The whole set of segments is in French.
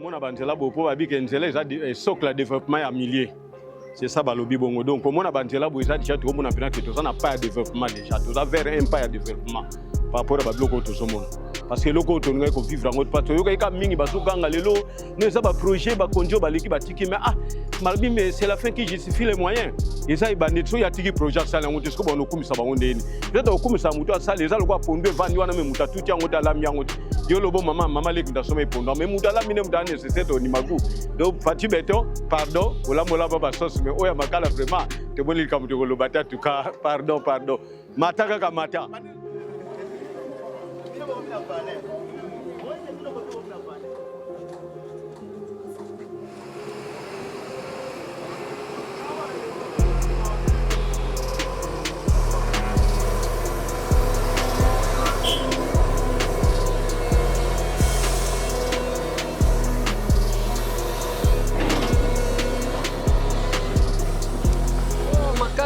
Mon abanzela bopo babi que nzela est socle de développement à milliers. C'est ça balobi bongo. Donc mon abanzela bo ça déjà tout mon apena que tout ça n'a pas de développement déjà. Tout ça vers un pas de développement par rapport à babloko tout ce monde. Parce que loko to ngai ko vivre en autre parce que yoka mingi basukanga lelo ne ça ba projet ba konjo ba leki ba tiki mais malbi mais c'est la fin qui justifie les moyens. Et ça ibandetso ya tiki projet ça lango tesko bono kumisa ba ngondeni. Peut-être okumisa mutu ça les aloko pondo vandi wana me muta tuti yango ta lam yango. Yo lobo mama leki ndasoma ipondo mais muta la mine muta nécessité to ni magu. Donc Fati Beto pardon ola mola baba sauce mais oya makala vraiment te boli kamuto ko lobata tout cas pardon mataka kamata.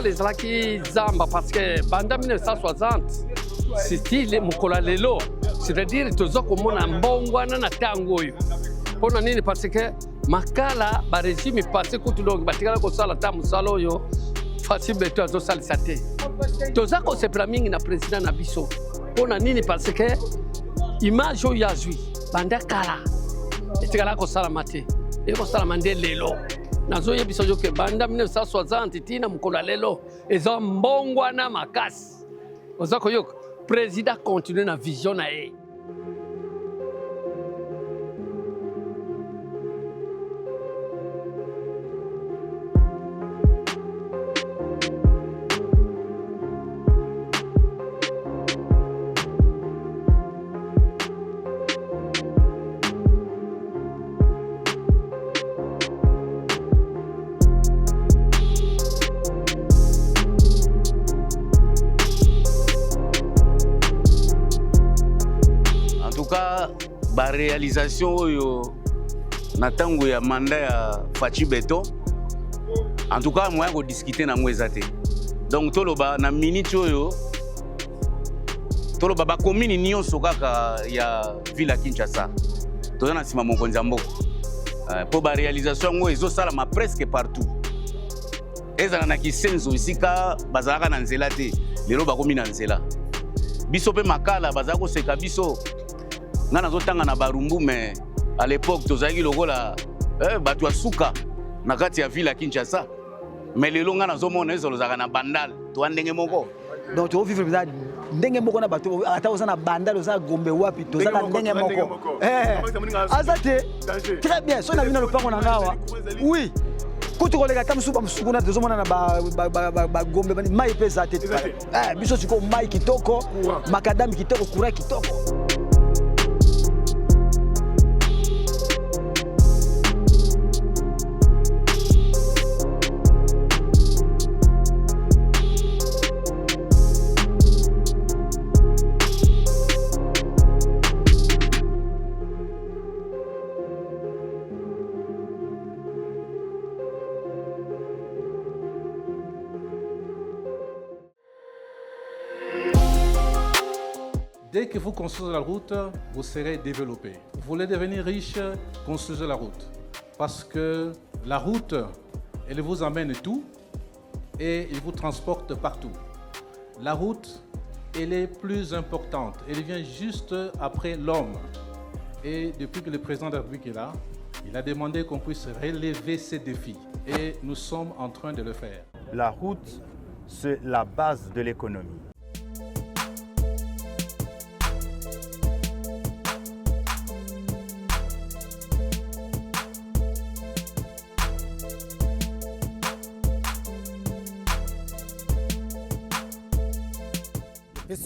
Les Zalaki Zamba parce que pendant 1960, c'était Mukola Lelo, c'est-à-dire que nous avons un bon tango. Pour nous parce que Makala, le régime est passé que tout le monde a été salo yo facile de tout ça lisate. Tous ça c'est premier na président na biso. Pour nous parce que image yo yazui banda kala. Et tu as ko sala mate. Et ko sala mande lelo. Nazo yebiso yo ke banda 1960 tina Mukola Lelo ezo mbongwana makasi. Ozako yo président continue na vision na ye. La réalisation yo natango ya mandat ya Fati Beto en tout cas moi ko discuter na ngwezate donc toloba na minute yo toloba ba commune nyonso kaka ya ville ya Kinshasa toza na sima mokonzi mboka pour ba réalisation ngo ezo sala ma presque partout ezana na kisenzo isika bazalaka na nzela te lelo ba komi na nzela biso pe makala bazaka ko seka biso ngana zotanga na barumbu mais à l'époque tozaki lokola bato ya suka na kati ya ville ya Kinshasa mais lelo ngana zomona ezolo zaka na bandal to ndenge moko donc to vivre bizarre ndenge moko na bato ata osana bandal osana gombe wapi to zala ndenge moko azate très bien so na bina lopango na ngawa oui kutu kolega tamsuba msukuna tozomona na ba gombe bani mai pesa te biso siko mai kitoko makadami kitoko kura kitoko. Dès que vous construisez la route, vous serez développé. Vous voulez devenir riche, construisez la route. Parce que la route, elle vous amène tout et elle vous transporte partout. La route, elle est plus importante. Elle vient juste après l'homme. Et depuis que le président de la République est là, il a demandé qu'on puisse relever ces défis. Et nous sommes en train de le faire. La route, c'est la base de l'économie.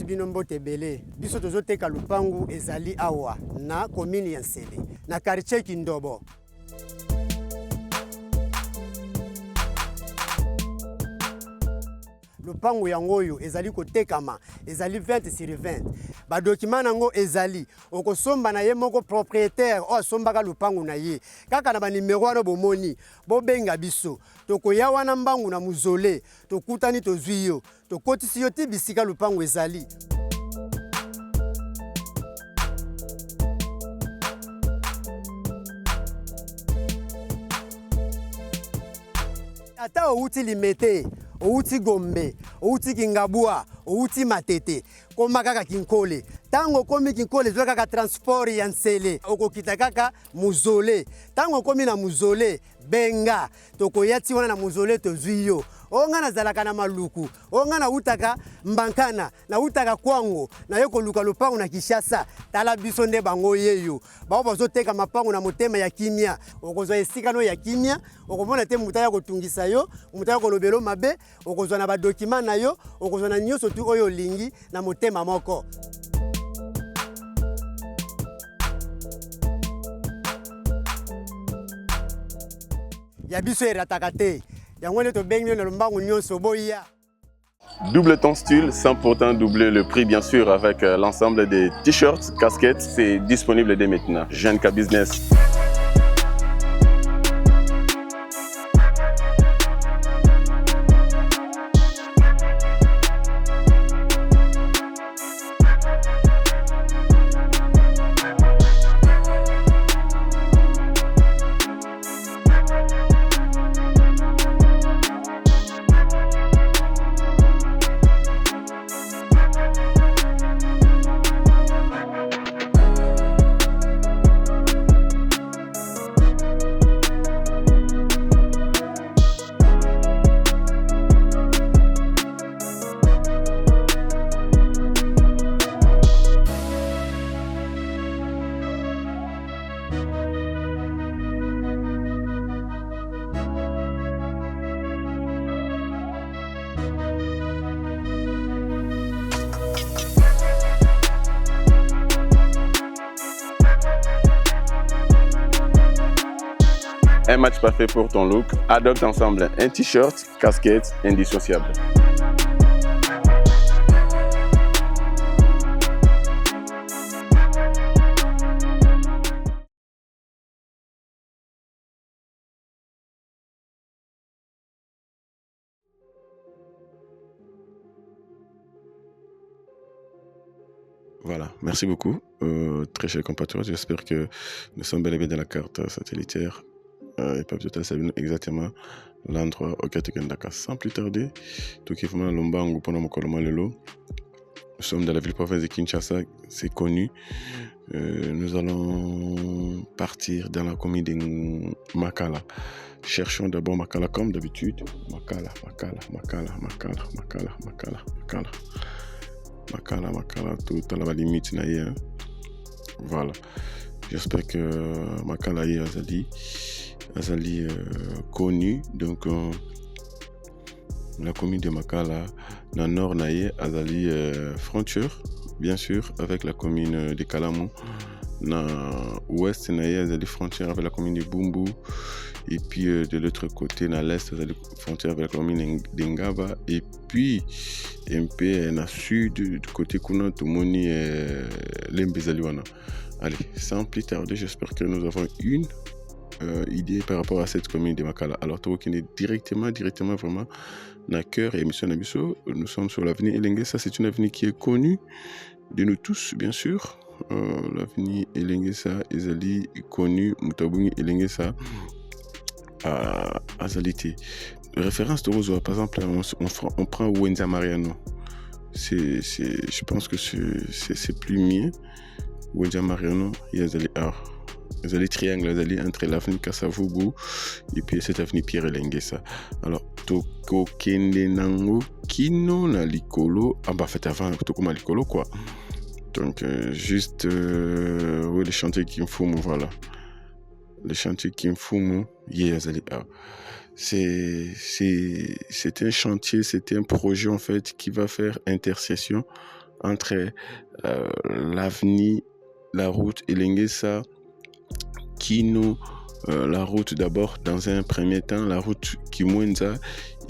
Bino tebele biso tozoteka lupangu ezali awa na commune ya Nsele na quartier Kindobo. Lupangu yango oyo ezali kotekama ezali 20/20 ba document nango ezali okosomba na ye moko propriétaire o asombaka lupangu na ye kaka na ba numéro wana bomoni bobenga biso tokoya wana mbangu na muzole tokutani tozwi yo tokotisi yo ti bisika lupangu ezali. ata outi limete outi gombe outi kingabwa outi matete koma kaka kinkole tango komi kinkole zwa kaka transport ya nsele okokita kaka muzole tango komi na muzole benga tokoyati wana na muzole tozwi yo onga nazalaka na maluku onga na utaka mbankana na utaka kwango na yo koluka lupango na Kishasa tala biso nde bango yeyo bao bazoteka mapango na motema ya kimia okozwa esika no ya kimia okomona te mutaya kotungisa yo mutaya kolobelo mabe okozwa na badokima na yo okozwa na nyonso tu oyo lingi na motema moko. Ya biso erataka te yango nde tobengi na lombango nyonso boya. Double ton style sans pourtant doubler le prix, bien sûr, avec l'ensemble des t-shirts, casquettes. C'est disponible dès maintenant. Genka Business. Un match parfait pour ton look. Adopte ensemble un t-shirt, casquette, indissociable. Voilà, merci beaucoup, très chers compatriotes. J'espère que nous sommes bel et bien dans la carte satellitaire. Et Pape Total savait exactement l'endroit auquel tu as. Sans plus tarder, tout qui fait Lombango pendant mon collement Lelo. Nous sommes dans la ville province de Kinshasa, c'est connu. Nous allons partir dans la commune de Makala. Cherchons d'abord Makala comme d'habitude. Makala, tout à la limite. Voilà. J'espère que Makala est Azali connu. Donc, la commune de Makala, dans le nord, Azali frontière, bien sûr, avec la commune de Kalamou. Dans l'ouest, Azali frontière avec la commune de Bumbu. Et puis, de l'autre côté, dans l'est, Azali frontière avec la commune d'Engaba. Et puis, un peu dans le sud, du côté Kuna, Tumoni, Lembezaliwana. Allez, sans plus tarder, j'espère que nous avons une idée par rapport à cette commune de Makala. Alors, toi qui est directement vraiment dans le cœur et émission Nabiso, nous sommes sur l'avenue Elengesa. C'est une avenue qui est connue de nous tous, bien sûr. L'avenue Elengesa, Ezali, connue, Mutabungi Elengesa, à Azalité. Référence de Rosoa, par exemple, on prend Wenza Mariano. Je pense que c'est plus mieux. Wenza Mariano, il y a Azali triangle, Azali entre l'avenue Kasavubu et puis cette avenue Pierre Elengesa. Alors, Toko Kende Nango, Kino na Likolo, en fait avant Toko ma Likolo quoi. Donc, juste, oui, les chantiers qui me fument, voilà. Les chantiers qui me fument, yeah, Azali. C'est un chantier, c'est un projet en fait qui va faire intercession entre l'avenue, la route Elengesa, Kino, la route d'abord dans un premier temps, la route Kimwenza,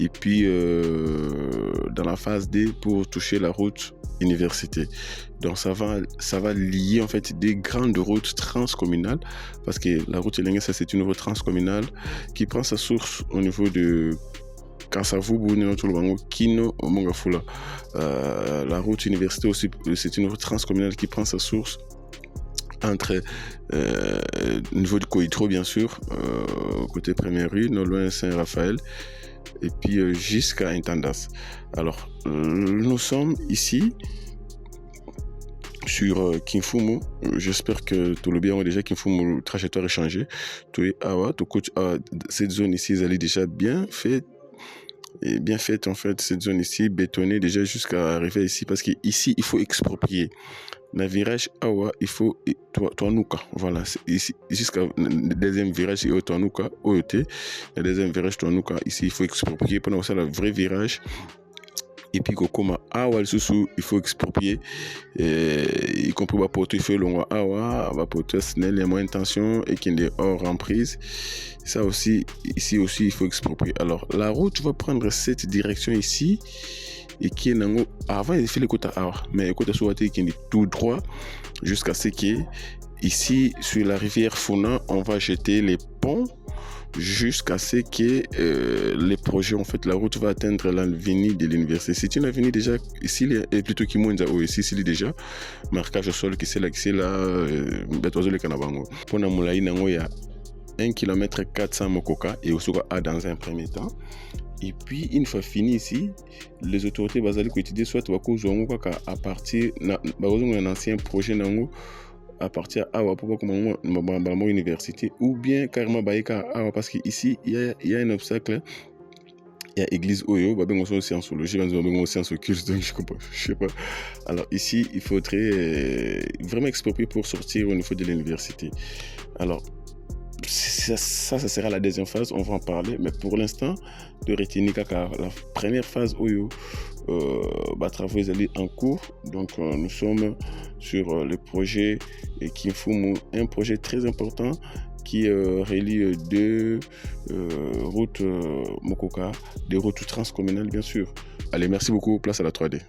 et puis dans la phase D pour toucher la route université. Donc ça va lier en fait des grandes routes transcommunales, parce que la route Elengesa c'est une route transcommunale qui prend sa source au niveau de Kasavubu, Kino, Mongafula. La route université aussi, c'est une route transcommunale qui prend sa source entre au niveau de Coitro bien sûr, côté première rue, non loin Saint-Raphaël, et puis jusqu'à Intendas. Alors, nous sommes ici sur Kimfumu. J'espère que tout le bien déjà Kimfumu trajectoire est changé. Cette zone ici, elle est déjà bien faite. Et bien faite en fait, cette zone ici, bétonnée déjà jusqu'à arriver ici, parce qu'ici, il faut exproprier. Le virage Awa, il faut Toanuka. Voilà, ici, jusqu'à le deuxième virage, il y a Toanuka, OET. Le deuxième virage, Toanuka, ici, il faut exproprier. Pendant ça, le vrai virage. Et puis, comme Awa, il faut exproprier. Y compris le poteau, il faut l'onga Awa, le poteau, il y a moins de tension et qu'il est hors emprise. Ça aussi, ici aussi, il faut exproprier. Alors, la route va prendre cette direction ici. Et qui est avant, il fait le côté A, mais le côté soit qui est tout droit jusqu'à ce que ici, sur la rivière Funa, on va jeter les ponts jusqu'à ce que les projets, en fait, la route va atteindre l'avenue de l'université. C'est une avenue déjà, ici, et plutôt qui moins ici, c'est déjà marquage au sol qui c'est là, le Canabango. Pour la moulaï, il y a 1 km 400 Mokoka et aussi A dans un premier temps. Et puis, une fois fini ici, les autorités basales quotidiennes soit à partir d'un ancien projet à partir de l'université ou bien carrément parce qu'ici, il y a un obstacle. Il y a l'église Oyo, il y a une scienceologie, il y a une science occulte, donc je sais pas. Alors ici, il faudrait vraiment exproprier pour sortir au niveau de l'université. Alors, ça sera la deuxième phase, on va en parler, mais pour l'instant, de retenir que la première phase Oyo, travaux en cours, donc nous sommes sur le projet Kimfumu, un projet très important qui relie deux routes Mokoka, des routes transcommunales bien sûr. Allez, merci beaucoup, place à la 3D.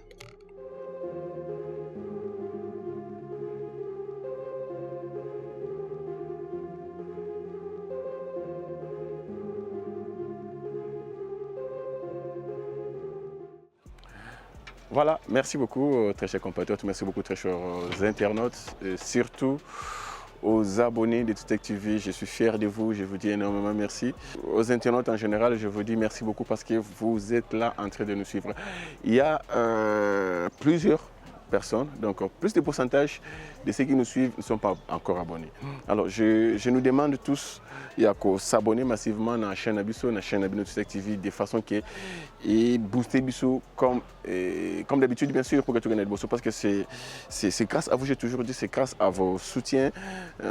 Voilà, merci beaucoup très chers compatriotes, merci beaucoup très chers internautes, et surtout aux abonnés de Tutech TV. Je suis fier de vous, je vous dis énormément merci. Aux internautes en général, je vous dis merci beaucoup parce que vous êtes là en train de nous suivre. Il y a plusieurs personnes, donc plus de pourcentage de ceux qui nous suivent ne sont pas encore abonnés. Alors je nous demande tous de s'abonner massivement à la chaîne Abisso, la chaîne Abino Tutech TV de façon que et booster Bisso comme d'habitude bien sûr pour que tu gagnes Bisso parce que c'est grâce à vous, j'ai toujours dit, c'est grâce à vos soutiens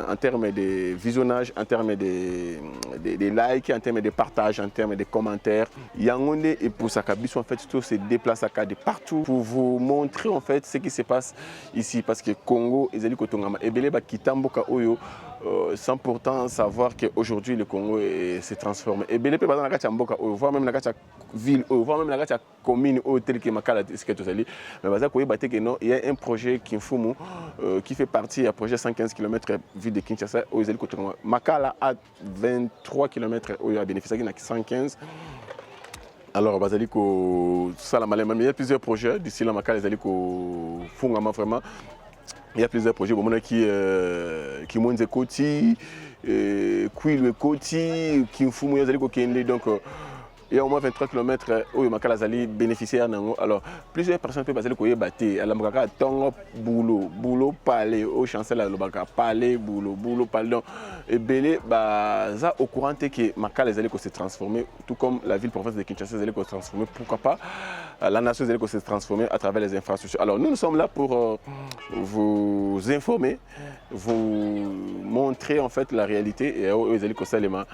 en termes de visionnage, en termes de likes, en termes de partage, en termes de commentaires. Yangonde et pour ça Bisso en fait tout se déplace de partout pour vous montrer en fait ce qui se passe ici parce que Congo ezali kotongama ebele ba kitamboka oyo sans pourtant savoir qu'aujourd'hui le Congo s'est transformé. Et bien, voire même la ville, voire même la commune, telle que Makala, mais il y a un projet Kimfumu qui fait partie du projet 115 km ville de Kinshasa. Makala a 23 km, il a bénéficié de 115. Alors, il y a plusieurs projets d'ici là, Makala, vraiment. Il y a plusieurs projets qui montent des côtés, Quil Koti, Kimfumu, donc il y a au moins 23 km où Makala Zali bénéficier. Alors, plusieurs personnes peuvent passer le battre. À la Tongo, boulot, palais, au chancelier, palais, boulot, palais. Donc, et Belé, ça au courant que Makala Zali s'est transformé, tout comme la ville province de Kinshasa Zali s'est transformée. Pourquoi pas la nation Zali s'est transformée à travers les infrastructures. Alors, nous sommes là pour vous informer, vous montrer en fait la réalité et aux Zali Kosalema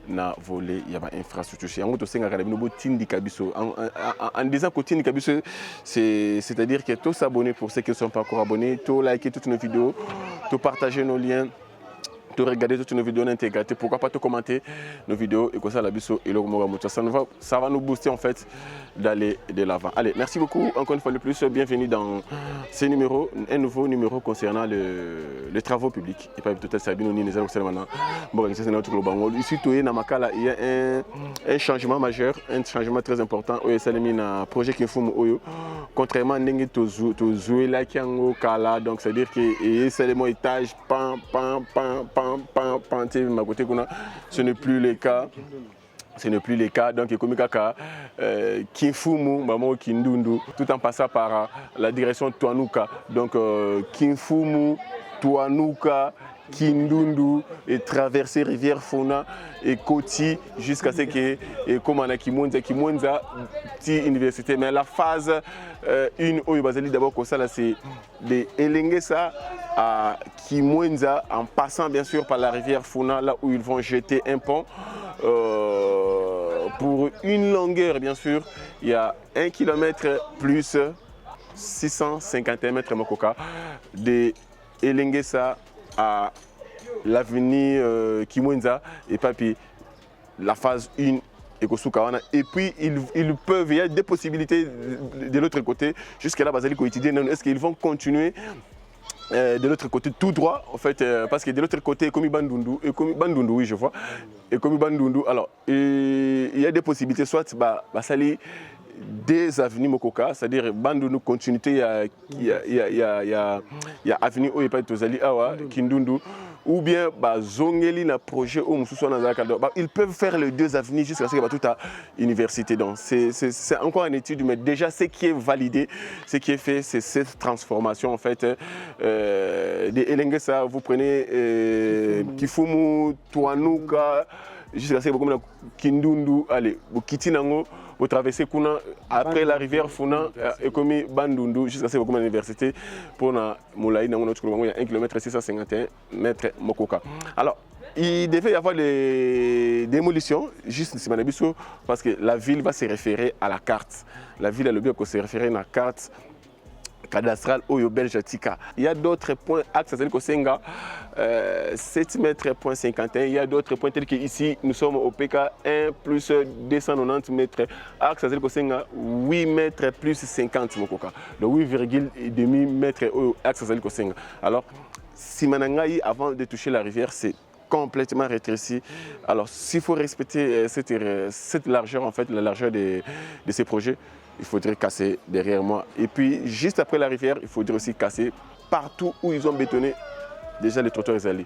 na volé, il y a une infrastructure. En disant que Tindi Kabiso, c'est-à-dire que tous s'abonner pour ceux qui ne sont pas encore abonnés, tous liker toutes nos vidéos, tous partager nos liens, tous regarder toutes nos vidéos en intégralité, pourquoi pas tout commenter nos vidéos et comme ça la biso et le ça va nous booster en fait d'aller de l'avant. Allez, merci beaucoup encore une fois de plus, bienvenue dans ce numéro, un nouveau numéro concernant les travaux publics. Et pas tout ça bien ni ici tout na Makala, il y a un changement majeur, un changement très important au Salemina projet Kimfumu Oyo. Contrairement à Nengi Tozu là qui en Kala, donc c'est-à-dire que c'est le étage ce n'est plus le cas. ce n'est plus le cas. Donc, comme Kaka, Kinfumu, Maman Kindundu, tout en passant par la direction Tuanuka. Donc, Kinfumu, Tuanuka, Kindundu, et traverser rivière Fona et Koti jusqu'à ce que, comme on a Kimonza, petite université. Mais la phase 1, d'abord, c'est de Elengesa à Kimwenza, en passant bien sûr par la rivière Fona, là où ils vont jeter un pont. Pour une longueur, bien sûr, il y a 1 km plus 651 mètres Mokoka, de Elengesa à l'avenue Kimwenza et puis la phase 1 et puis ils peuvent, il y a des possibilités de l'autre côté jusqu'à là, est-ce qu'ils vont continuer de l'autre côté tout droit en fait, parce que de l'autre côté comme Bandundu, oui je vois, et comme Bandundu, alors il y a des possibilités, soit Basali des avenues Mokoka, c'est-à-dire Bandundu continuité, il y a avenue Oyepa Tozali Awa, Kindundu, ou bien Zongeli na projet au Moussou ils peuvent faire les 2 avenues jusqu'à ce qu'il y ait toute à l'université. Donc c'est encore une étude, mais déjà ce qui est validé, ce qui est fait, c'est cette transformation en fait des Elengesa. Vous prenez Kifumu, Tuanuka, jusqu'à ce que Kindundu, allez, Kitinango, vous traversez Kuna, après la rivière Funa, et comme Bandundu, jusqu'à ce que vous l'université, pour Moulaï, il y a 1 km 651 mètres Mokoka. Alors, il devait y avoir des démolitions, juste ici, parce que la ville va se référer à la carte. La ville a le but de se référer à la carte cadastrale Oyo Belge Tika. Il y a d'autres points axes, c'est-à-dire que Senga, 7 mètres, point 51. Il y a d'autres points tels qu'ici, nous sommes au PK 1 plus 290 mètres. Axe, c'est-à-dire que Senga, 8 mètres plus 50 Mokoka. Donc 8,5 mètres axe, c'est-à-dire que Senga. Alors, si Manangaï, avant de toucher la rivière, c'est complètement rétréci. Alors, s'il faut respecter cette largeur, en fait, la largeur de ces projets, il faudrait casser derrière moi. Et puis, juste après la rivière, il faudrait aussi casser partout où ils ont bétonné déjà les trottoirs Ezali.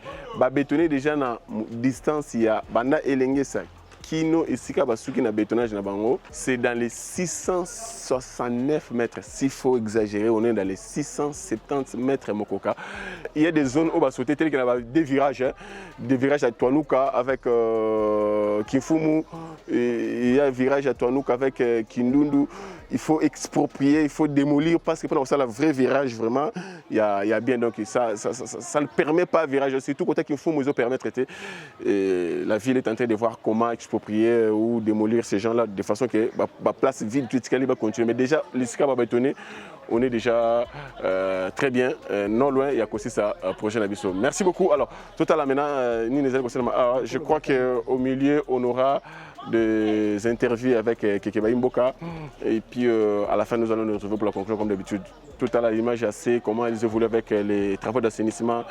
Bétonner déjà dans la distance, il y a Banda Elengesa, Kino et Sika Basuki na bétonnage na bango, c'est dans les 669 mètres. S'il faut exagérer, on est dans les 670 mètres Mokoka. Il y a des zones où on va sauter, telles qu'il y a des virages à Tuanuka avec Kinfumu, il y a un virage à Tuanuka avec Kindundu. Il faut exproprier, il faut démolir parce que pendant ça, le vrai virage, vraiment, il y a bien. Donc ça ne permet pas virage. C'est tout côté qu'il faut nous permettre. La ville est en train de voir comment exproprier ou démolir ces gens-là de façon que la place vide, tout va continuer. Mais déjà, les SICA va bétonner. On est déjà très bien, non loin, il y a aussi ça prochain abisso. Merci beaucoup. Alors, total maintenant, je crois qu'au milieu, on aura des interviews avec Kekeba Imboka. Et puis, à la fin, nous allons nous retrouver pour la conclusion comme d'habitude. Tout à l'image assez, comment ils évoluent avec les travaux d'assainissement.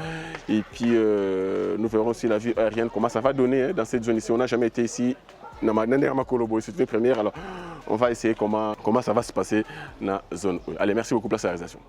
Et puis, nous verrons aussi la vie aérienne, comment ça va donner dans cette zone ici. On n'a jamais été ici. C'est une première, alors on va essayer comment ça va se passer dans la zone. Allez, merci beaucoup pour la réalisation.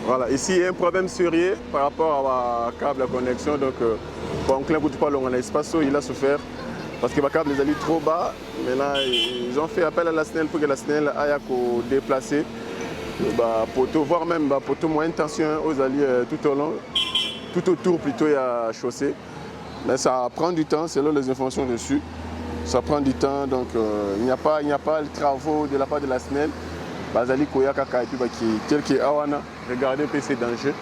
Voilà, ici il y a un problème sérieux par rapport à la câble de connexion. Donc, pour un client qui pas long en espace, il a souffert parce que le câble est allé trop bas. Maintenant, ils ont fait appel à la SNEL pour que la SNEL aille déplacer poteau, voire même poteau moyenne tension aux alliés tout au long, tout autour plutôt il y a chaussée. Mais ça prend du temps, selon les informations dessus. Ça prend du temps, donc il n'y a pas de travaux de la part de la SNEL. Bazali Koya Kaka et puis tel qui est Awana, regardez ces dangers.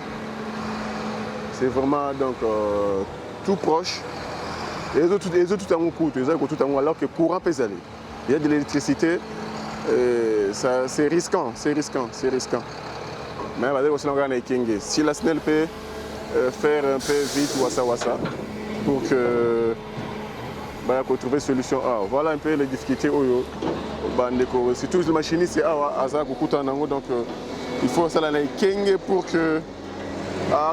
C'est vraiment donc tout proche. Et les autres tout en coûte, alors que courant peut aller. Il y a de l'électricité, c'est risquant, c'est risquant. Mais si la SNEL peut faire un peu vite wassa pour que trouver une solution. Voilà un peu les difficultés. Surtout les machinistes, donc il faut ça pour que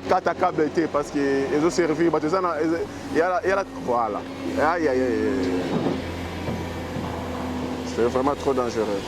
Kataka parce qu'ils ont servi. Voilà. C'est vraiment trop dangereux.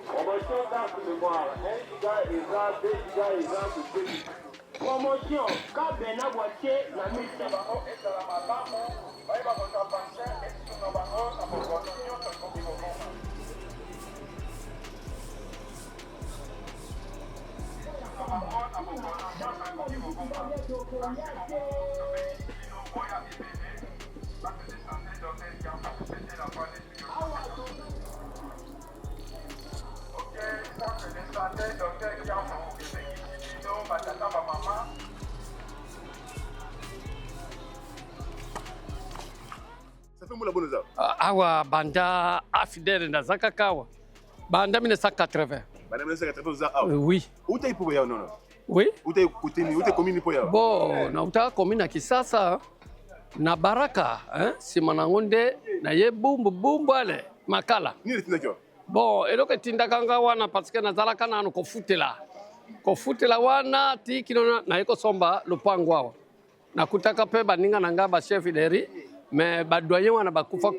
Promotion carte mémoire, 1 giga ESA, 2 giga ESA, 2 giga. Promotion, quand Bena Boitier, la mise de Baron est à la Matamo, va y avoir votre vaccin, et si on va avoir un peu de l'union, ça compte au moment. Ça fait moula bonza. Awa banda afidèle na Zakakawa. Banda 1980. Banda 1980 Oui. Où t'es pour ya non? Oui. Où t'es commune pour ya? Bon, na uta commune Kisasa na Baraka, hein, si manangonde na ye bumbu ale makala. Ni le tinakyo. Bon, eloko tindakanga wana parce que nazalaka nanu kofutela wana ti kino na yeko somba lupango awa. nakutaka mpe baninga na nga bachef de riz mais badoyen wana bakufa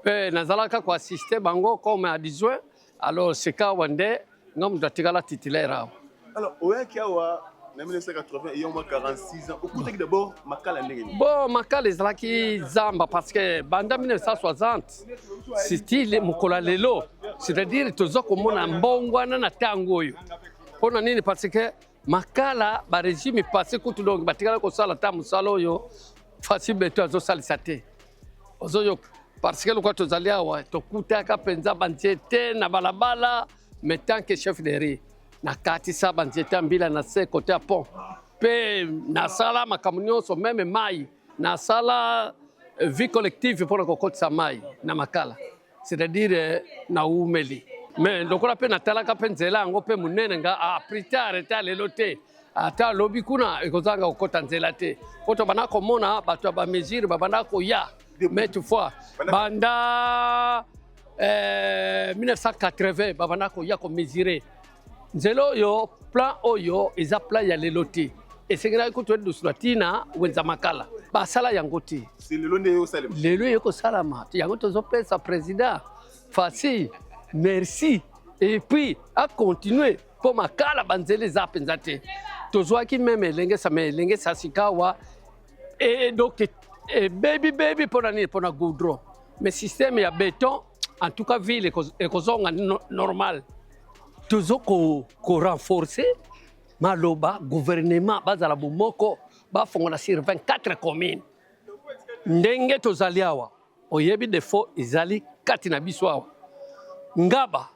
mpe nazalaka koassiste bango comme adjoint alors sika wande nga moto atikala titulaire awa. Alors oyaki awa na 1980 et au moins 46 ans okutaki d'abord makala ndenge nini? Bon makala ezalaki zamba parce que banda 1960 style mokolo lelo c'est-à-dire toza komona mbongwana na ntango oyo mpona nini parce que makala barégime passé kutu donc batikala kosala ta mosala oyo fasi beto azosalisa te ozoyoka parce que lokwa tozali awa tokutaka mpenza banzete na balabala mais tant que chef de riz nakatisa banzete ya mbila na se côté ya pont mpe nasala makambo nyonso meme mai nasala vie collective mpona kokotisa mai na makala c'est-à-dire naumeli mais lokola mpe natalaka mpe nzela yango mpe monene nga plus tard ata lelo te ata lobi kuna ekozanga kokota nzela te po tobanda komona bato ya bamesure babanda koya mais toutefois banda 1980 babanda koya komesure nzela oyo plan oyo eza plan ya lelo te esengelaki kutu edusula ntina wenza makala basala yango te lelo ekosalama yango tozopesa président facile merci et puis a continuer pour makala banzela eza mpenza te tozwaki meme elengesa sikawa et donc baby mpona nini mpona goudron mais système ya béton en tout cas ville ekozonga normal tozo ko renforcer maloba gouvernement bazala bomoko bafongola sur 24 communes ndenge tozali awa oyebi defo ezali kati na biso awa ngaba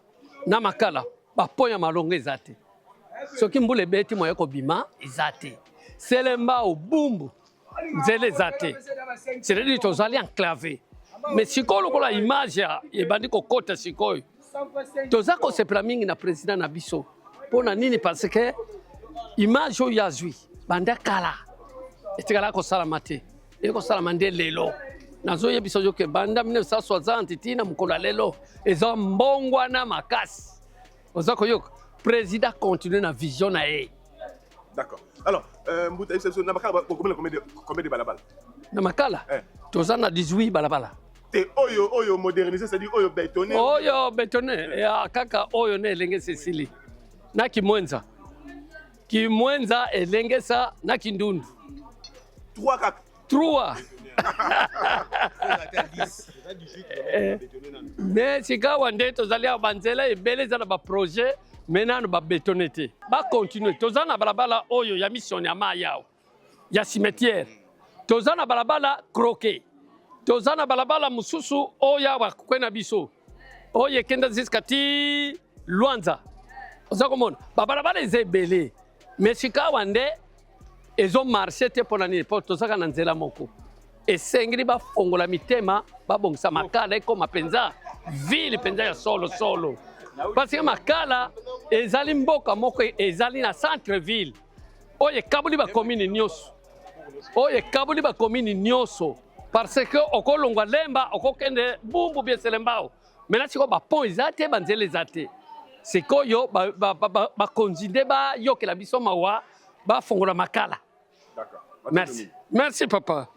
na makala baponya malongo eza te soki mbula ebeti moya kobima eza te selemba obumbu nzela eza te c'est-à-dire tozali enclavé mais sikoyo lokola image ebandi kokota sikoyo toza kosepela mingi na président na biso mpona nini parce que image oyo azwi banda kala etikala kosalama te ekosalama nde lelo nazoyebisa yo ke banda 1960 tina mokolo ya lelo eza mbongwana makasi oza koyoka président continue na vision na ye. D'accord. Alors Mbuta na makala combien de balabala? Na makala toza na 18 balabala. Oyo modernisé, c'est-à-dire oyo bétonné. Oyo bétonné ya kaka oyo ne elenge Cecily na Kimwenza elengesa na Kindundu 3 kaka 3 mais sikawa nde tozali ya banzela ebele eza na baprojet mais nano babétonné te bacontinue toza na balabala oyo ya mission ya mai yawo ya cimetière toza na balabala croquet toza na balabala mosusu oyo awa kwena biso oyo ekenda jusqu'à ti Luanza oza komona babalabala eza ebele mais sikawa nde ezomarche te mpona nini mpo tozaka na nzela moko esengeli bafongola mitema babongisa makala ekoma mpenza ville mpenza ya solo parce que makala ezali mboka moko ezali na centre ville oyo ekaboli bakomini nyonso parce que okolongwa lemba okokende bumbu bieselembao mena sikoyo bapont eza te banzela eza te sikoyo bakonzi nde bayokela biso mawa bafongola makala. Merci papa.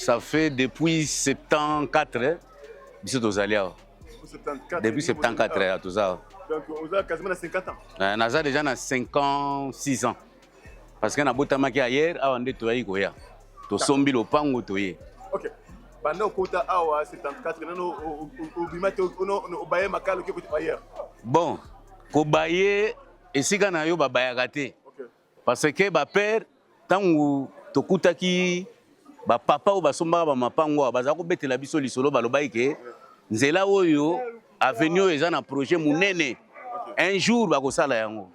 ça fait depuis 74 hein, biso tozali awa. Depuis 74 à tout ça. Donc on a quasiment 50 ans. Naza déjà na 56 ans. Parce que na botamaki ailleurs awa nde toyai koya. Tosombi lopango toye. OK. Banda kota awa 74 nano obimate ono baye makalo ke ko ailleurs. Bon, ko baye esika na yo babayaka te. Parce que ba père tangu tokutaki ba papa ou basombaka ba mapango baza ko betela biso lisolo balobai ke nzela oyo avenue eza na projet munene. Un jour bakosala yango.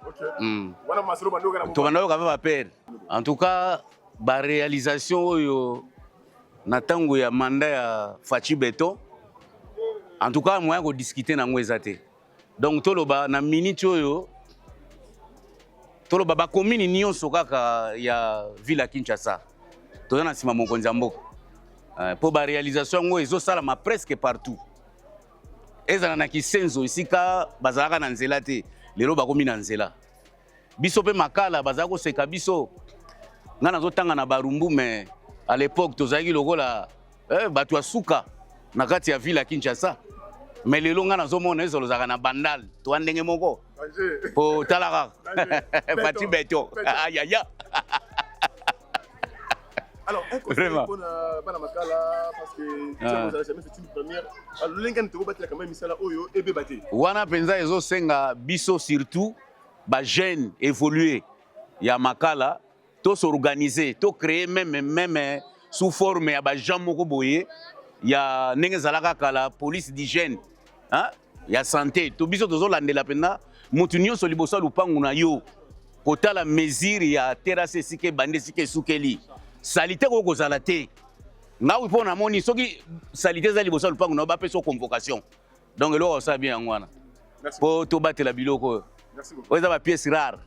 Wana masolo bandoka na to bandoka ka ba père. En tout cas, ba réalisation oyo na tango ya mandat ya Fachi Beto. En tout cas, moyen ko discuter nango ezate. Donc toloba na minute oyo toloba ba commune nyonso kaka ya ville ya Kinshasa. Toza na sima mokonzi mboka. Po ba réalisation ngo ezosalama presque partout. Ezana na kisenzo isika bazalaka na nzela te lelo bakomi na nzela. Biso pe makala bazala ko seka biso. Nga nazotanga na barumbu mais à l'époque tozaki lokola bato ya suka na kati ya ville ya Kinshasa. Mais lelo nga nazomona ezolozaka na bandal to ndenge moko. Po talaka. Fachi Beto. Aïe aïe. Alors, un conseil pour la makala, parce que jamais c'est une première. Alors, l'engan te battre quand même misala oyo ebe baté. Wana penza ezo senga biso surtout ba jeune évoluer ya makala to s'organiser, to créer même sous forme ya ba gens moko boye ya ndenge zalaka kala police d'hygiène, hein? Ya santé. To biso tozo landela pena mutu nyonso liboso lupangu na yo kotala mesure ya terrasse sike bande sike sukeli. Salité ko kozala te. Nga wipo na moni soki salité za liboso lupangu na ba peso convocation. Donc eloko ça bien ngwana. Po to batela biloko. Merci beaucoup. Oza ba pièce rare.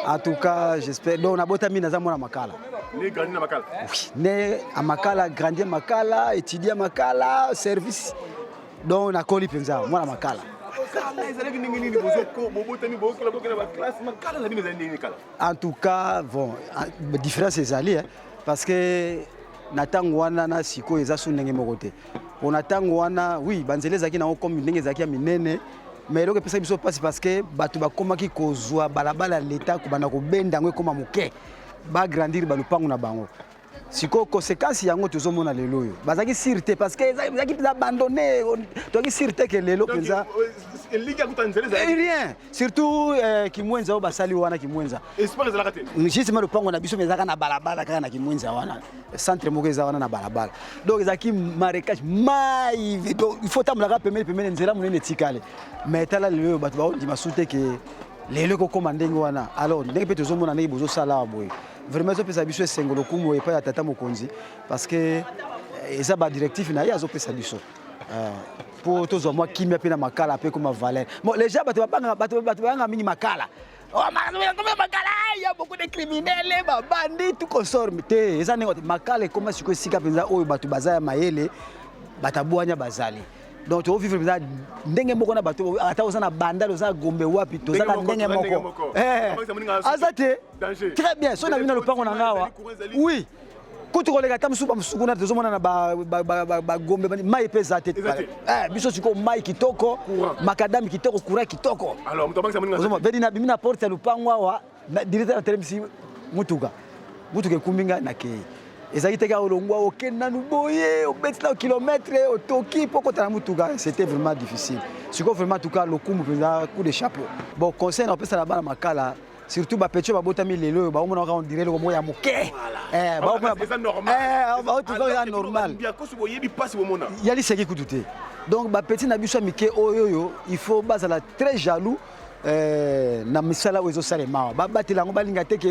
En tout cas, j'espère. Donc, on a beau mina zamona makala. Né grandi na makala. Oui. Né à makala, grandi à makala, étudié à makala, service. Donc, on a collé penza, moi à makala. En tout cas, bon, la différence est allée, parce que natango wana na siko eza su ndenge moko te. On natango wana, oui, banzele zaki na comme ndenge zaki ya minene. Mais eloko epesa biso mpasi parce que bato bakomaki kozwa balabala leta kobanda kobenda yango ekoma moke bagrandir balupango na bango sikoyo conséquence yango tozomona lelo oyo bazalaki sur te parce que ezalaki mpenza abandonné toyaki sur te ke lelo mpenza rien surtout kimwenza oyo basali wana kimwenza justement lupango na biso ezalaka na balabala kaka na kimwenza wana centre moko eza wana na balabala donc ezalaki marécage mai il faut tambolaka pemene nzela monene etikale mais tala lelo oyo bato baondima su te ke lelo ekokoma ndenge wana alors ndenge mpe tozomona ndenge bozosala awa boye vraiment ezopesa biso esengo lokumu epai ya tata mokonzi parce que eza badirectif na ye azopesa biso mpo tozwa mwa kimia mpe na makala mpe koma valeur bon les gens bato babanga mingi makala il y a beaucoup de criminels, bandits, tout consort. Mais ça n'est pas makala comme si quoi si kapenza oyo bato bazaya mayele batabuanya bazali. Donc tu vivre ça ndenge moko na bato ata osana banda oza gombe wapi to za ndenge moko. Azate. Très bien. So na bina lopango na ngawa. Oui. Kutu kolega tamsuba msukuna tozomona na ba gombe mai pesa tete. Biso siko mai kitoko, makadami kitoko, kura kitoko. Alors mutabangisa muninga. Ozoma bedina bimina porte ya lopango wa directeur telemisi mutuka. Mutuka kumbinga na ke. Ezaki teka olongwa okenda nuboye obetla kilomètre otoki poko tana mutuka, c'était vraiment difficile. Siko vraiment tout cas lokumu pesa coup de chapeau. Bon conseil na pesa na bana makala surtout ba pecho ba botami lelo ba omona on dirait le moya moke ba omona c'est normal ba tout ça normal yali seki kudute donc ba petit na biso mike oyoyo il faut bazala très jaloux na misala wezo salema ba batela ngo balinga teke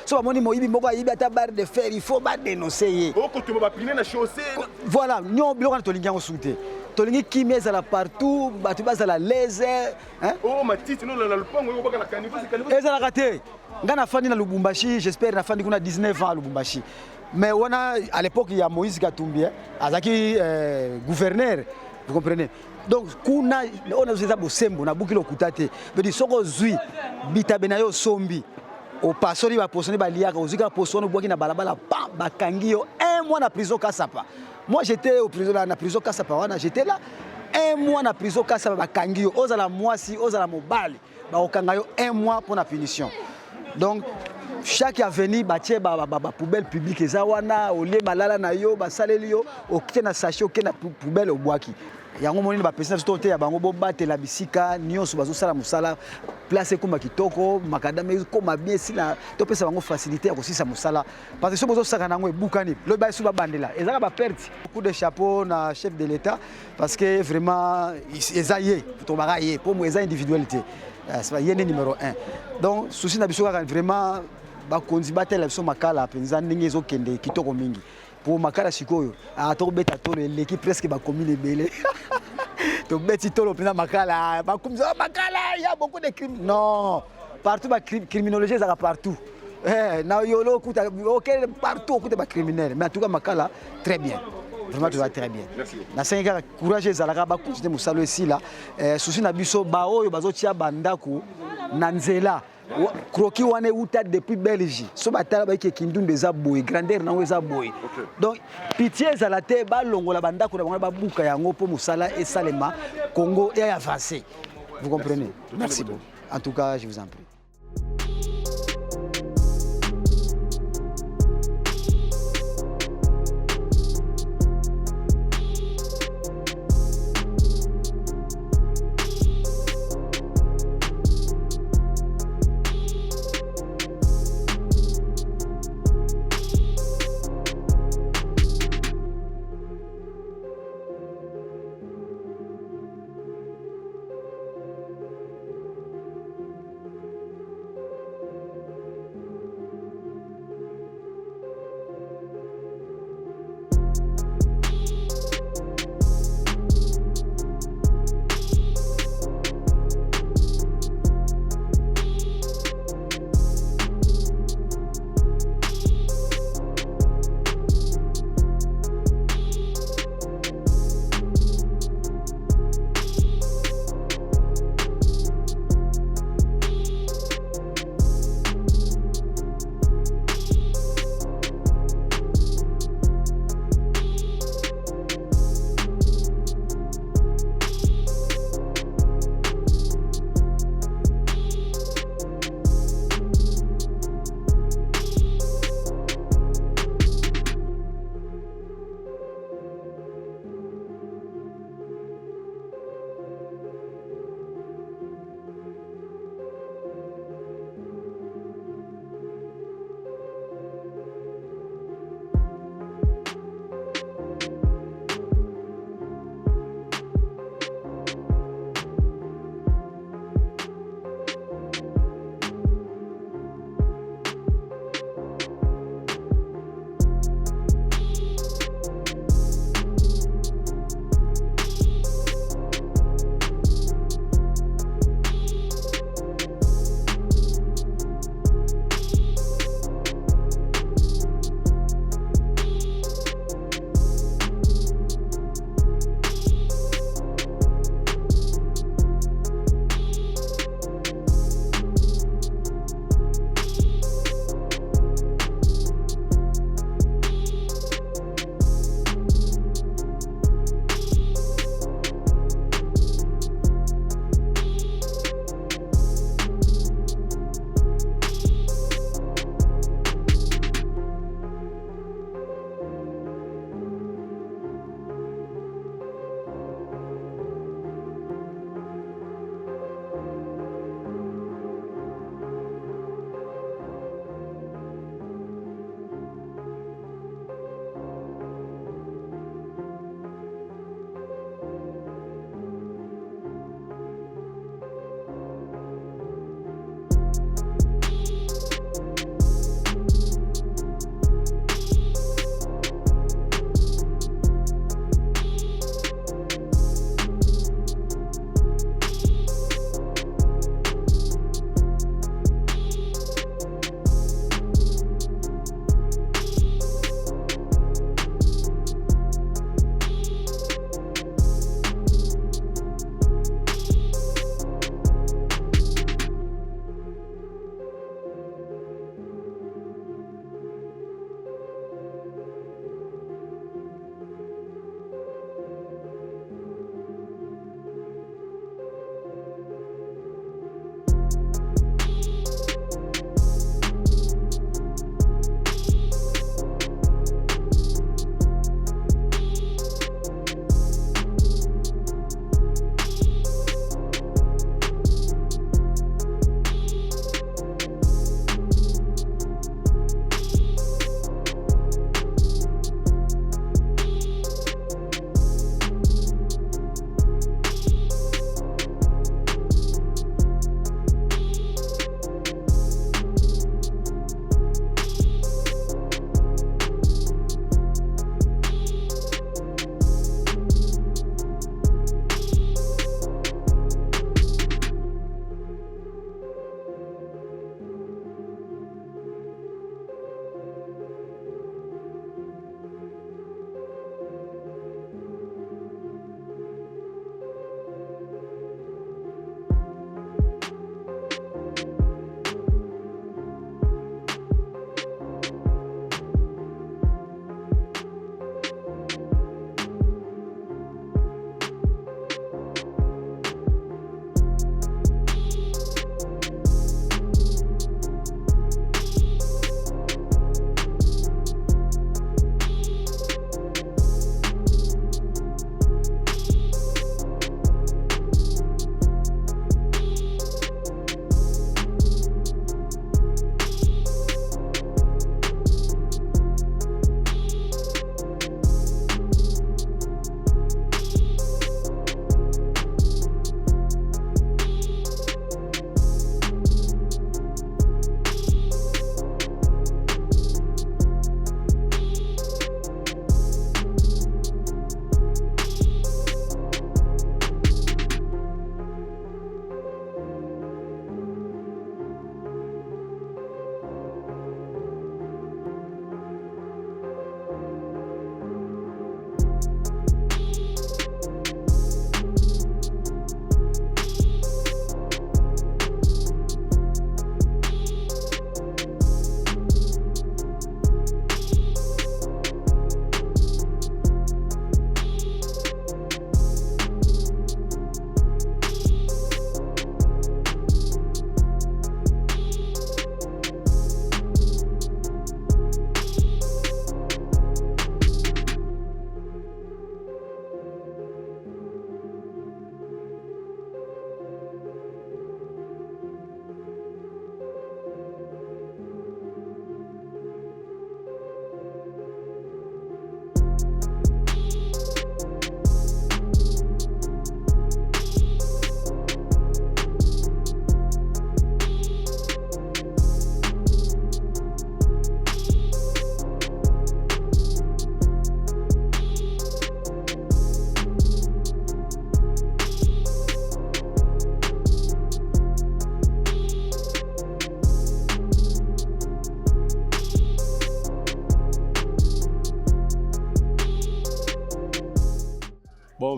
so ba moni moyibi moko ayibi ata barre de fer il faut ba dénoncer ye oko to ba piner na chaussée voilà nyo biloko na tolinga ngo sute tolingi kimi ezala partout bato bazala laser hein oh matiti no la lupango yo baka na caniveau ezala kate ngana fandi na Lubumbashi j'espère na fandi kuna 19 ans à Lubumbashi mais wana à l'époque il y a Moïse Katumbi azaki gouverneur vous comprenez donc kuna on a zeza bosembo na bukilo kutate mais di soko zui bitabe na yo sombi au pasori ba posoni ba liaka ozika posoni boki na balabala ba kangi yo un mois na prison Kasapa. Moi j'étais au prison là na prison Kasapa wana j'étais là un mois na prison Kasapa ba kangi yo ozala mwasi ozala mobali ba okanga yo un mois pour la punition. Donc chaque avenue batie ba poubelle publique eza wana olie malala na yo ba saleli yo okite na sachet okite na poubelle obwaki. Yango monini ba pesa to te ya bango bo batela bisika nyonso bazo sala musala place comme kitoko makadame comme bien sila to pesa bango facilité ya kosisa musala parce que so bozo saka nango ebukani lo ba su ba bandela ezaka ba perte coup de chapeau na chef de l'état parce que vraiment ezaye to bagaye pour moi eza individualité c'est pas yene numéro 1 donc souci na biso vraiment ba konzi batela biso makala penza ndenge ezokende kitoko mingi pour makala sikoyo to beta tolo l'équipe presque ba commune belé to beti tolo pena makala ba kumza makala il y a beaucoup de crimes non partout ba criminologie ça partout na yolo kuta OK partout kuta ba criminel mais en tout cas makala très bien vraiment tu vas très bien na 5 ans courage ezalaka ba continuer musalo ici là souci na biso ba oyo bazotia bandako na nzela croquis wane uta depuis Belgique so batala ba ke kindunde za boy grandeur na za boy donc pitié ezalate ba longola bandako na ba buka yango po musala et salema Congo est avancé vous comprenez merci beaucoup en tout cas je vous en prie.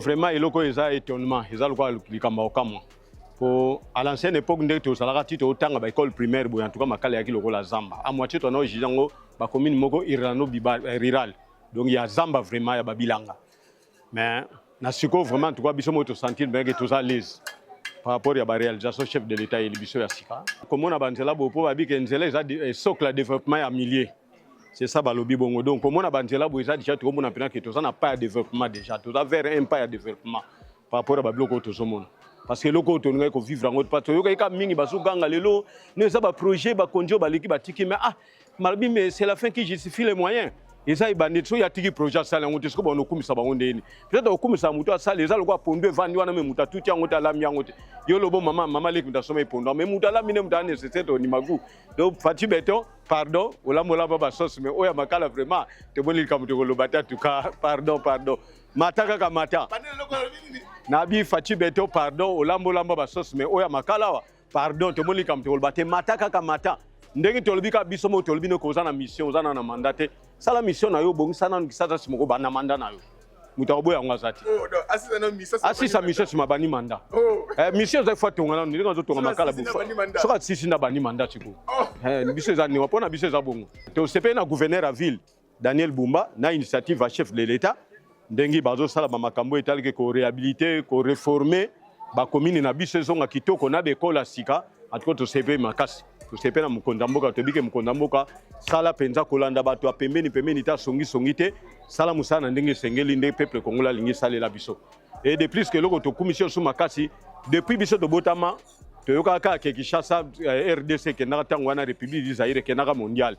vraiment eloko eza étonnement eza lokola likambo okamwa po à l'ancienne époque ndenge tozalaka ti totanga baécole primaire boye en tout cas makala yaki lokola zamba à moitié tona ojuge yango bacommune moko irlano rural donc ya zamba vraiment ya babilanga mais na sikoyo vraiment en tout cas biso moko tosentir ndenge toza à l'aise par rapport à la réalisation chef de l'État et l'émission ya sika komona banzela bo po babike nzela eza socle ya développement ya millier. C'est ça balobi bongo donc komona banzela bo eza déjà tokomona pena ke toza na pas de développement déjà toza vers un pas de développement par rapport à babiloko tozomona parce que loko toninga ko vivre en autre parce que yoka mingi basuganga lelo ne za ba projet ba kondio baliki batiki mais malbi mais c'est la fin qui justifie les moyens et ça ibandi so ya tiki projet ça lango tesko bono kumisa bango ndeni peut-être okumisa muto asala eza lokwa pondo evandi wana me muta tuti yango ta lami yango te yo lobo mama leki mutasoma pondo mais muta lami ne muta nécessaire to ni magu donc Fati Beto pardon olamola baba sauce mais oya makala vraiment te boni kamuto ko lobata tout cas pardon mataka ka mata nabi Fati Beto pardon olambola baba sauce mais oya makala wa pardon te boni kamuto ko lobata mataka ka mata ndenge tolobi ka biso mo tolobi no ko za na mission za na mandat ça la mission na yo bongi sana ngisasa simoko bana mandat na yo mutakoboya ngo azati asisa mission sima bani mandat mission za fois tongala ndenge zo tonga makala bu soka sisi na bani mandat chiko biso za ni wapona biso za bongo to sepe na gouverneur à ville Daniel Bumba na initiative à chef de l'État ndenge bazo sala ba makambo etalike ko réhabiliter ko réformer ba commune na biso zonga kitoko na bekola sika atiko to sepe makasi to sepe na mukonda mboka to bike mukonda mboka sala penza kolanda bato a pembeni ta songi te sala musana ndenge sengeli ndenge peuple congolais lingi salela biso et de plus que loko to commission sous makasi depuis biso to botama to yoka ka Kinshasa RDC ke na tango na République du Zaïre ke na mondial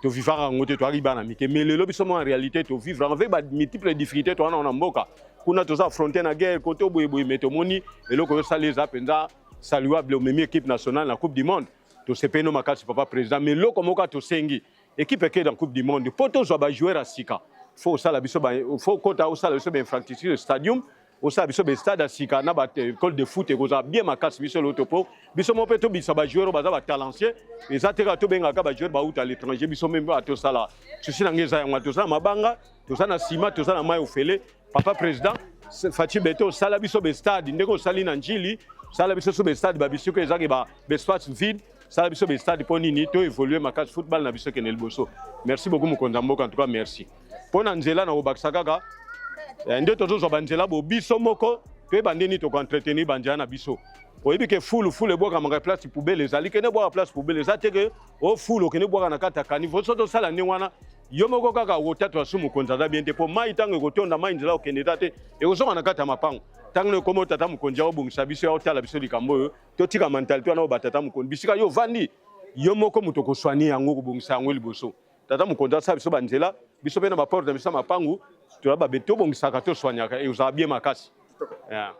to vivre ngote to arriba na mike mais lelo biso en réalité to vivre avec ba multiples difficultés to na mboka kuna to za affronter na guerre côté boye metomoni eloko yo saleza penza saluable au même équipe nationale la Coupe du Monde to sepeno makasi papa président mais loko moka to sengi équipe qui est dans Coupe du Monde poto zo ba joueur à sika faut ça la biso ba faut kota ça la biso ba infrastructure stadium au ça biso ba stade à sika na ba école de foot et goza bien makasi biso lotopo biso mo peto biso ba joueur ba za ba talentueux et ça teka to benga ka ba joueur ba out à l'étranger biso même ba to sala ceci na ngeza ya to ça mabanga to ça na sima to ça na mai ofele papa président Fati Beto sala biso ba stade ndeko sali na njili sala biso so ba stade ba biso ko ezaki ba espace vide ça biso be stade pour nini to évoluer makasi football na biso kenel boso merci beaucoup mokonza mboka en tout cas merci pona nzela na obakisa kaka nde tozo banzela bo biso moko pe bandeni to entretenir banjana na biso oyebi ke fulu eboka manga place poubelle ezali kene boka place poubelle ezate ke o fulu kene boka na kata kanivo so to sala ni wana yo moko kaka wotatu asu mokonza za bien te po mai tango kotonda mai nzela okende tate e kozonga na kata mapango tango ne komo tata mukonja obungisa biso ya otala biso likambo yo totika mentalite wana batata mukonja bisika yo vandi yo moko muto koswani yango kubungisa yango liboso tata mukonja sa biso banzela biso pe na baporte biso mapangu to ba beto bungisa ka to swanyaka e uza bien makasi yeah.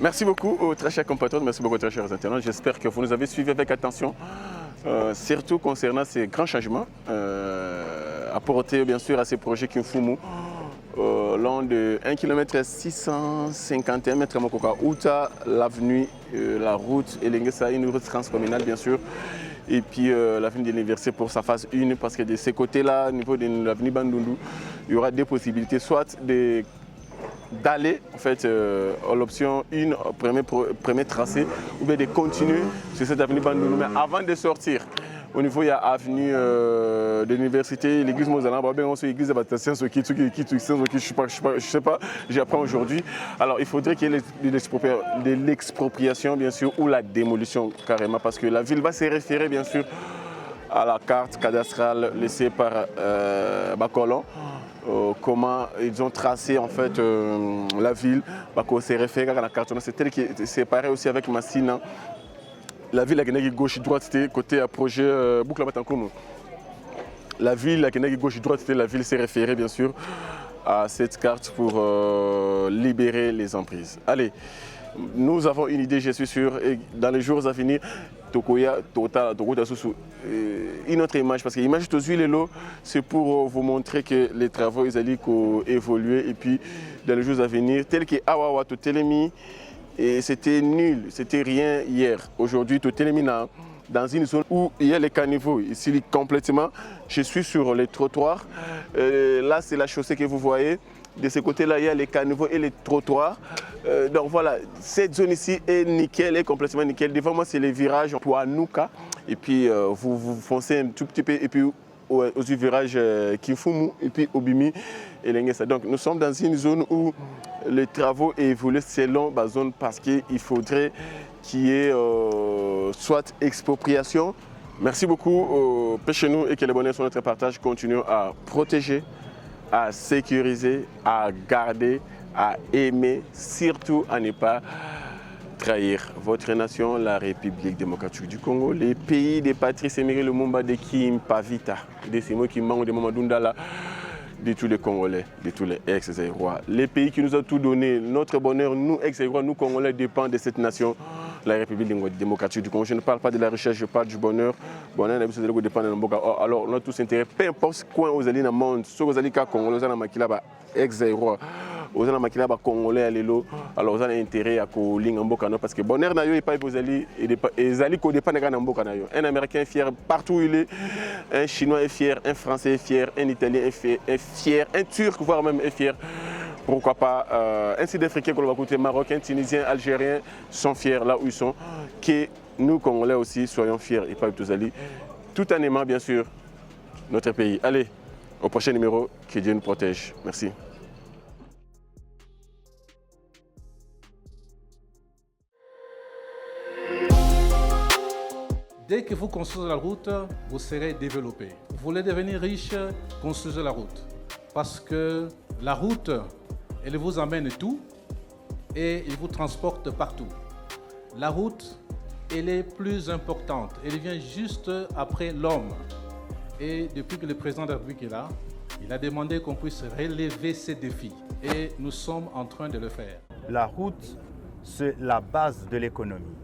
Merci beaucoup aux très chers compatriotes, merci beaucoup aux très chers internautes. J'espère que vous nous avez suivis avec attention, surtout concernant ces grands changements apportés bien sûr à ces projets Kimfumu. Long de 1 km 651 mètres Mokoka, Outa, l'avenue, la route Elengesa, une route transcommunale bien sûr, et puis l'avenue de l'université pour sa phase 1, parce que de ces côtés-là, au niveau de l'avenue Bandundu, il y aura des possibilités, soit d'aller en fait à l'option 1, premier tracé, ou bien de continuer sur cette avenue Bandundu, mais avant de sortir. Au niveau, il y a l'avenue de l'université, l'église Mozambique, l'église de Batassien, je ne sais pas, j'apprends aujourd'hui. Alors, il faudrait qu'il y ait de l'expropriation, bien sûr, ou la démolition carrément, parce que la ville va se référer, bien sûr, à la carte cadastrale laissée par Bacolon. Comment ils ont tracé en fait la ville, se référé à la carte. C'est séparé aussi avec Massina. La ville à gauche-droite, c'était côté à projet Boucle Batankoum. La ville à gauche-droite, c'était la ville s'est référée bien sûr à cette carte pour libérer les emprises. Allez, nous avons une idée, je suis sûr, et dans les jours à venir, Tokoya, Tota, une autre image, parce que l'image de Zuilelo, c'est pour vous montrer que les travaux ils allaient évoluer, et puis dans les jours à venir, tel que Awawa, Totelemi, et c'était nul, c'était rien hier. Aujourd'hui, Totelemina, dans une zone où il y a les caniveaux, ici complètement, je suis sur les trottoirs. Là, c'est la chaussée que vous voyez. De ce côté-là, il y a les caniveaux et les trottoirs. Donc voilà, cette zone ici est nickel, est complètement nickel. Devant moi, c'est les virages pour Anouka. Et puis, vous foncez un tout petit peu. Et puis, aux virages Kimfumu et puis Obimi et Lengesa. Donc, nous sommes dans une zone où les travaux évoluent selon la zone parce qu'il faudrait qu'il y ait soit expropriation. Merci beaucoup, pêchez-nous et que les bonheurs sur notre partage continuent à protéger, à sécuriser, à garder, à aimer, surtout à ne pas trahir votre nation, la République démocratique du Congo, les pays des Patrice Emery Lumumba, de Kim Pavita, de Simo Kimbangu, de Mamadou Ndala, de tous les Congolais, de tous les ex-Zaïrois. Les pays qui nous ont tout donné, notre bonheur, nous ex-Zaïrois, nous Congolais, dépend de cette nation, la République démocratique du Congo. Je ne parle pas de la recherche, je parle du bonheur. Bonheur, dépend de Mboka. Alors, notre tous intérêt, peu importe quoi aux alliés dans le monde, soit aux alliés Congolais, aux alliés ex-Zaïrois, aux alliés Congolais, alors vous avez intérêt à coller en Mboka parce que bonheur n'a pas aux alliés et les alliés qui dépendent de Mboka. Un Américain est fier partout où il est, un Chinois est fier, un Français est fier, un Italien est fier, un Turc voire même est fier. Pourquoi pas un Sud-Africain, Marocain, Tunisien, Algérien sont fiers là où ils sont. Que nous, Congolais aussi, soyons fiers et pas tous alliés. Tout en aimant, bien sûr, notre pays. Allez, au prochain numéro, que Dieu nous protège. Merci. Dès que vous construisez la route, vous serez développé. Vous voulez devenir riche, construisez la route. Parce que la route, elle vous amène tout et elle vous transporte partout. La route, elle est plus importante. Elle vient juste après l'homme. Et depuis que le président de la République est là, il a demandé qu'on puisse relever ces défis. Et nous sommes en train de le faire. La route, c'est la base de l'économie.